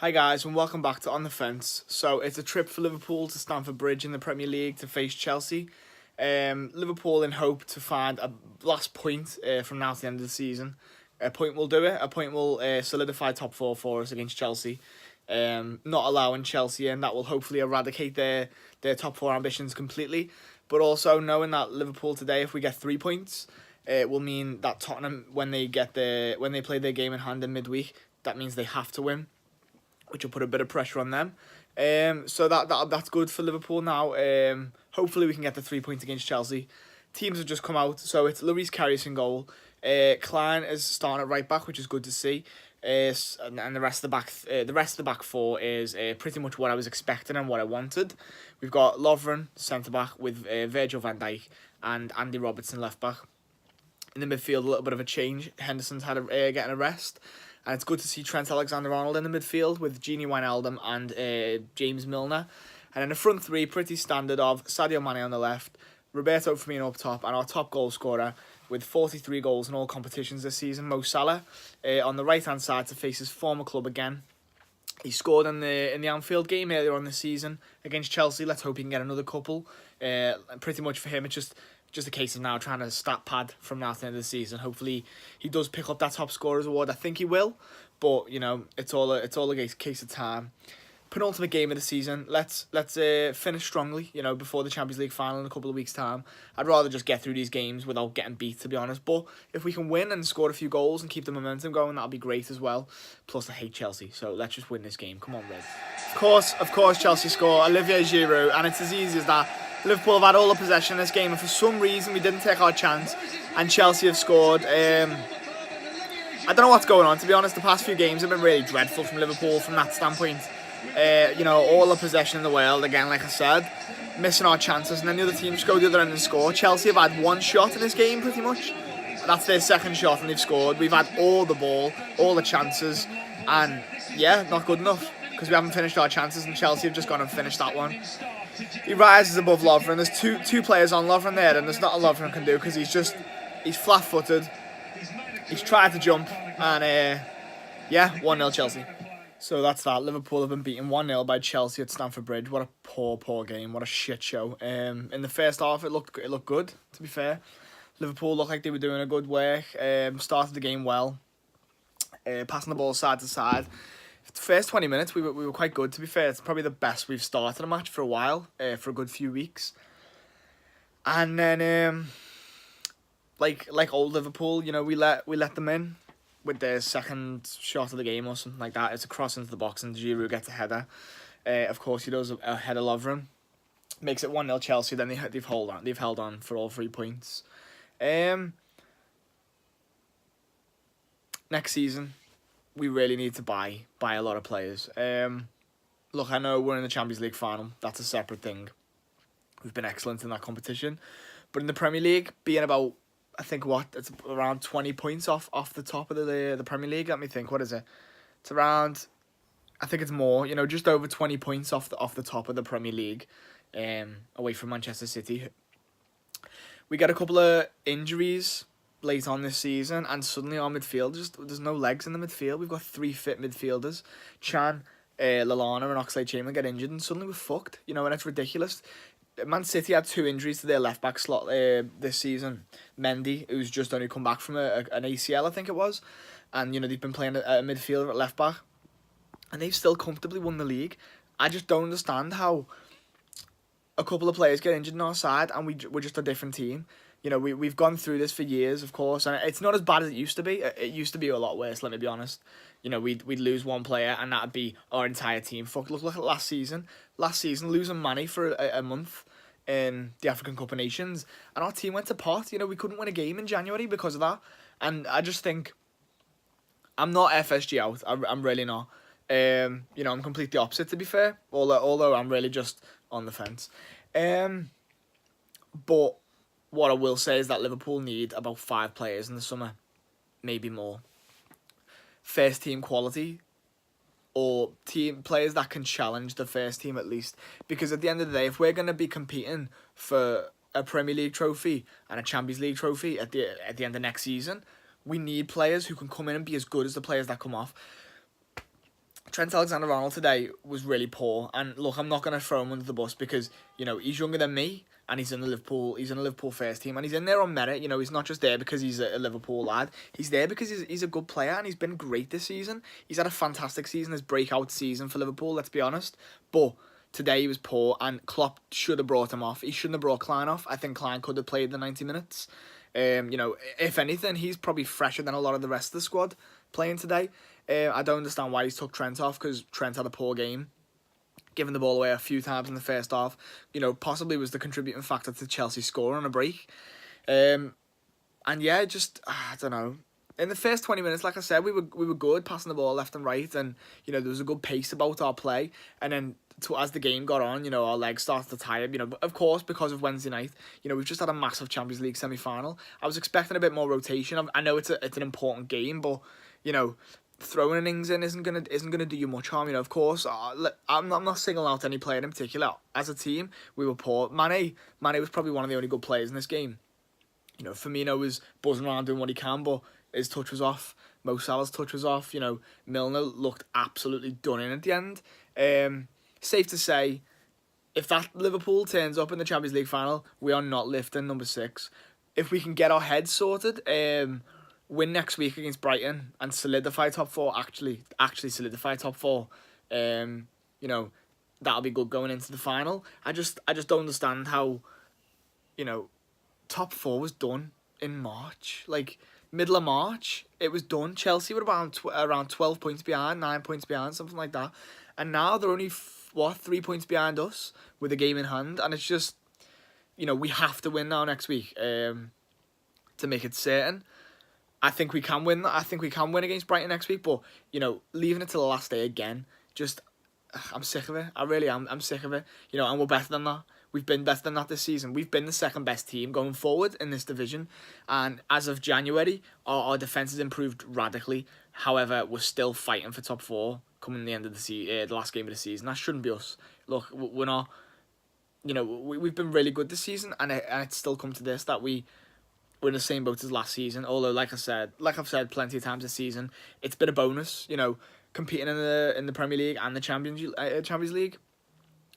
Hi guys and welcome back to On The Fence. So it's a trip for Liverpool to Stamford Bridge in the Premier League to face Chelsea. Liverpool in hope to find a last point from now to the end of the season. A point will do it. A point will solidify top four for us against Chelsea. Not allowing Chelsea in, that will hopefully eradicate their top four ambitions completely. But also knowing that Liverpool today, if we get 3 points, it will mean that Tottenham, when they play their game in hand in midweek, that means they have to win, which will put a bit of pressure on them. So that's good for Liverpool now. Hopefully we can get the 3 points against Chelsea. Teams have just come out, so it's Lloris Karius in goal. Klein is starting at right back, which is good to see. And the rest of the back four is pretty much what I was expecting and what I wanted. We've got Lovren centre back with Virgil van Dijk and Andy Robertson left back. In the midfield, a little bit of a change. Henderson's had getting a rest. And it's good to see Trent Alexander-Arnold in the midfield with Gini Wijnaldum and James Milner. And in the front three, pretty standard of Sadio Mane on the left, Roberto Firmino up top, and our top goal scorer with 43 goals in all competitions this season, Mo Salah, on the right-hand side to face his former club again. He scored in the Anfield game earlier on this season against Chelsea. Let's hope he can get another couple. Pretty much for him, it's just a case of now trying to stat pad from now to the end of the season. Hopefully he does pick up that top scorers award. I think he will, but you know it's all a case of time. Penultimate game of the season. Let's finish strongly. You know, before the Champions League final in a couple of weeks' time. I'd rather just get through these games without getting beat, to be honest. But if we can win and score a few goals and keep the momentum going, that'll be great as well. Plus, I hate Chelsea, so let's just win this game. Come on, Reds. Of course, Chelsea score. Olivier Giroud, and it's as easy as that. Liverpool have had all the possession in this game, and for some reason we didn't take our chance, and Chelsea have scored. I don't know what's going on, to be honest. The past few games have been really dreadful from Liverpool from that standpoint. You know, all the possession in the world, again, like I said, missing our chances, and then the other team just go the other end and score. Chelsea have had one shot in this game, pretty much. That's their second shot, and they've scored. We've had all the ball, all the chances, and yeah, not good enough, because we haven't finished our chances, and Chelsea have just gone and finished that one. He rises above Lovren. There's two players on Lovren there, and there's not a Lovren can do, because he's flat-footed. He's tried to jump, and yeah, 1-0 Chelsea. So that's that. Liverpool have been beaten 1-0 by Chelsea at Stamford Bridge. What a poor game. What a shit show. In the first half, it looked good, to be fair. Liverpool looked like they were doing a good work. Started the game well. Passing the ball side to side. The first 20 minutes, we were quite good, to be fair. It's probably the best we've started a match for a while, for a good few weeks. And then, like old Liverpool, you know, we let them in with their second shot of the game or something like that. It's a cross into the box and Giroud gets a header. Of course, he does a header Lovren. Makes it 1-0 Chelsea. Then they've held on for all 3 points. Next season, we really need to buy a lot of players. Look, I know we're in the Champions League final. That's a separate thing. We've been excellent in that competition. But in the Premier League, being about, I think it's around 20 points off the top of the Premier League. Let me think, what is it? It's around, I think it's more, you know, just over 20 points off the top of the Premier League, away from Manchester City. We got a couple of injuries late on this season, and suddenly our midfield, there's no legs in the midfield. We've got 3 fit midfielders. Chan, Lallana and Oxlade-Chamberlain get injured, and suddenly we're fucked, you know, and it's ridiculous. Man City had 2 injuries to their left-back slot this season. Mendy, who's just only come back from an ACL, I think it was. And, you know, they've been playing a midfielder at left-back. And they've still comfortably won the league. I just don't understand how a couple of players get injured on our side and we're just a different team. You know, we've gone through this for years, of course. And it's not as bad as it used to be. It used to be a lot worse, let me be honest. You know, we'd lose one player and that'd be our entire team. Look at last season. Last season, losing Manny for a month in the African Cup of Nations, and our team went to pot. You know, we couldn't win a game in January because of that. And I just think I'm not FSG out. I'm really not. You know, I'm completely opposite, to be fair. Although I'm really just on the fence. But what I will say is that Liverpool need about 5 players in the summer, maybe more. First team quality, or team players that can challenge the first team at least. Because at the end of the day, if we're going to be competing for a Premier League trophy and a Champions League trophy at the end of next season, we need players who can come in and be as good as the players that come off. Trent Alexander-Arnold today was really poor, and look, I'm not going to throw him under the bus because, you know, he's younger than me, and he's in the Liverpool first team, and he's in there on merit. You know, he's not just there because he's a Liverpool lad. He's there because he's a good player, and he's been great this season. He's had a fantastic season, his breakout season for Liverpool, let's be honest. But today he was poor, and Klopp should have brought him off. He shouldn't have brought Klein off. I think Klein could have played the 90 minutes. You know, if anything, he's probably fresher than a lot of the rest of the squad playing today. I don't understand why he's took Trent off, because Trent had a poor game, giving the ball away a few times in the first half. You know, possibly was the contributing factor to Chelsea score on a break. And yeah, just I don't know. In the first 20 minutes, like I said, we were good, passing the ball left and right, and you know there was a good pace about our play. And then as the game got on, you know, our legs started to tire. You know, of course, because of Wednesday night. You know, we've just had a massive Champions League semi-final. I was expecting a bit more rotation. I know it's an important game, but you know, throwing innings in isn't gonna do you much harm. You know, of course, I'm not singling out any player in particular. As a team, we were poor. Mane was probably one of the only good players in this game. You know, Firmino was buzzing around doing what he can, but his touch was off. Mo Salah's touch was off. You know, Milner looked absolutely done in at the end. Safe to say, if that Liverpool turns up in the Champions League final, we are not lifting number 6. If we can get our heads sorted, win next week against Brighton and solidify top 4, actually solidify top 4, you know, that'll be good going into the final. I just don't understand how, you know, top 4 was done in March. Like, middle of March, it was done. Chelsea were around 12 points behind, 9 points behind, something like that. And now they're only, 3 points behind us with a game in hand. And it's just, you know, we have to win now next week to make it certain. I think we can win. I think we can win against Brighton next week. But, you know, leaving it to the last day again, just, I'm sick of it. I really am. I'm sick of it. You know, and we're better than that. We've been better than that this season. We've been the second best team going forward in this division. And as of January, our defence has improved radically. However, we're still fighting for top 4 coming the end of the last game of the season. That shouldn't be us. Look, we're not, you know, we've been really good this season, and it's still come to this, that we're in the same boat as last season. Although, like I've said plenty of times this season, it's been a bonus, you know, competing in the Premier League and the Champions League.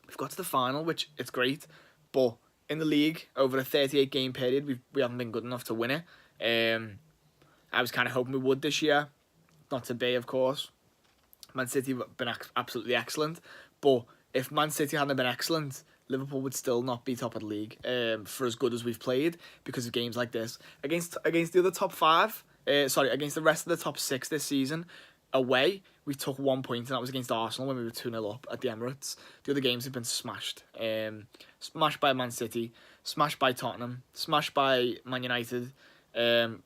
We've got to the final, which it's great, but in the league over a 38 game period, we haven't been good enough to win it. I was kind of hoping we would this year, not to be, of course. Man City have been absolutely excellent, but if Man City hadn't been excellent, Liverpool would still not be top of the league for as good as we've played, because of games like this against the other top 5. Against the rest of the top 6 this season. Away, we took 1 point, and that was against Arsenal when we were 2-0 up at the Emirates. The other games have been smashed. Smashed by Man City, smashed by Tottenham, smashed by Man United.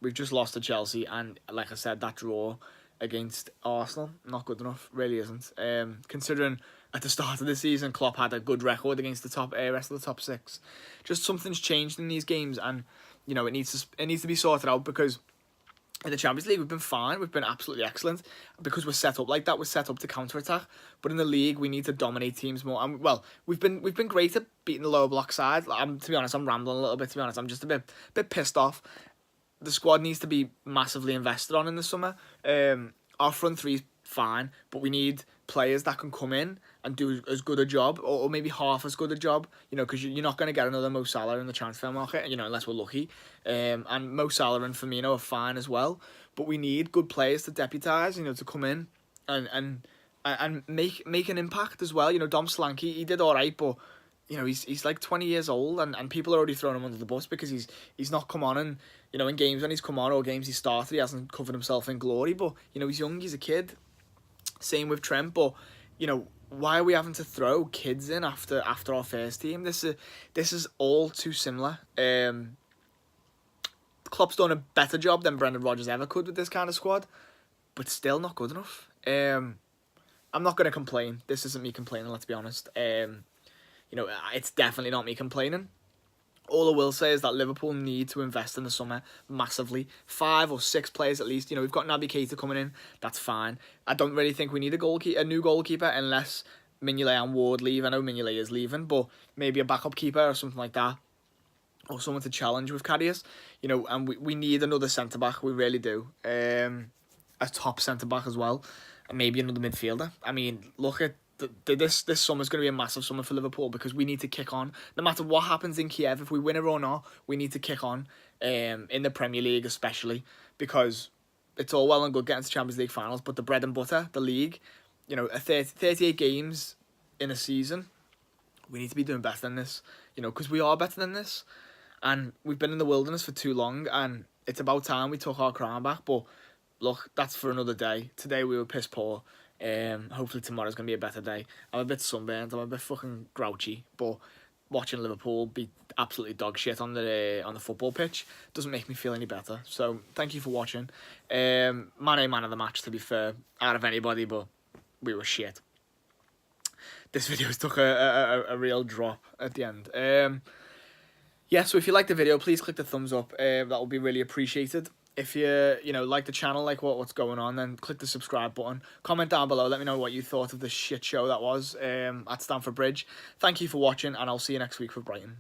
We've just lost to Chelsea, and like I said, that draw against Arsenal, not good enough, really isn't. Considering at the start of the season, Klopp had a good record against the rest of the top 6. Just something's changed in these games, and you know it needs to be sorted out, because in the Champions League, we've been fine. We've been absolutely excellent because we're set up like that. We're set up to counter-attack. But in the league, we need to dominate teams more. And well, we've been great at beating the lower block side. To be honest, I'm rambling a little bit. To be honest, I'm just a bit pissed off. The squad needs to be massively invested on in the summer. Our front three's fine, but we need players that can come in and do as good a job, or maybe half as good a job, you know, because you're not going to get another Mo Salah in the transfer market, you know, unless we're lucky. And Mo Salah and Firmino are fine as well, but we need good players to deputise, you know, to come in and make an impact as well. You know, Dom Solanke, he did all right, but you know, he's like 20 years old, and people are already throwing him under the bus because he's not come on, and you know, in games when he's come on or games he started, he hasn't covered himself in glory. But you know, he's young, he's a kid. Same with Trent, but you know, why are we having to throw kids in after our first team? This is all too similar. Klopp's done a better job than Brendan Rodgers ever could with this kind of squad, but still not good enough. I'm not going to complain. This isn't me complaining, let's be honest. You know, it's definitely not me complaining. All I will say is that Liverpool need to invest in the summer massively. 5 or 6 players at least. You know, we've got Naby Keita coming in. That's fine. I don't really think we need a new goalkeeper unless Mignolet and Ward leave. I know Mignolet is leaving, but maybe a backup keeper or something like that. Or someone to challenge with Karius. You know, and we need another centre-back. We really do. A top centre-back as well. and maybe another midfielder. I mean, look at this summer's going to be a massive summer for Liverpool because we need to kick on. No matter what happens in Kiev, if we win it or not, we need to kick on. In the Premier League especially, because it's all well and good getting to Champions League finals, but the bread and butter, the league, you know, 38 games in a season, we need to be doing better than this, you know, because we are better than this, and we've been in the wilderness for too long, and it's about time we took our crown back. But look, that's for another day. Today we were piss poor. Hopefully tomorrow's going to be a better day. I'm a bit sunburned, I'm a bit fucking grouchy, but watching Liverpool be absolutely dog shit on the football pitch doesn't make me feel any better. So thank you for watching. Man of the match, to be fair, out of anybody, but we were shit. This video took a real drop at the end. Yeah, so if you like the video, please click the thumbs up. That will be really appreciated. If you like the channel, like what's going on, then click the subscribe button. Comment down below. Let me know what you thought of the shit show that was at Stamford Bridge. Thank you for watching, and I'll see you next week for Brighton.